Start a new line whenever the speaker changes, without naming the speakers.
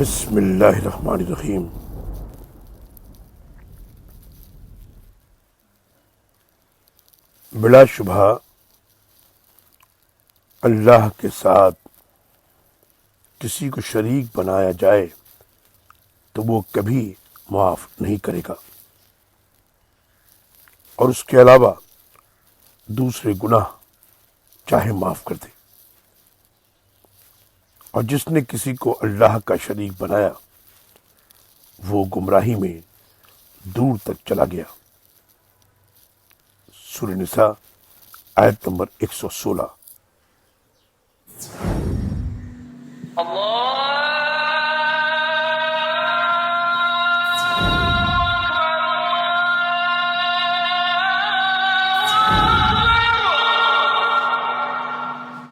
بسم اللہ الرحمن الرحیم۔ بلا شبہ اللہ کے ساتھ کسی کو شریک بنایا جائے تو وہ کبھی معاف نہیں کرے گا، اور اس کے علاوہ دوسرے گناہ چاہے معاف کر دے۔ اور جس نے کسی کو اللہ کا شریک بنایا وہ گمراہی میں دور تک چلا گیا۔ سورہ نساء آیت نمبر 116۔
اللہ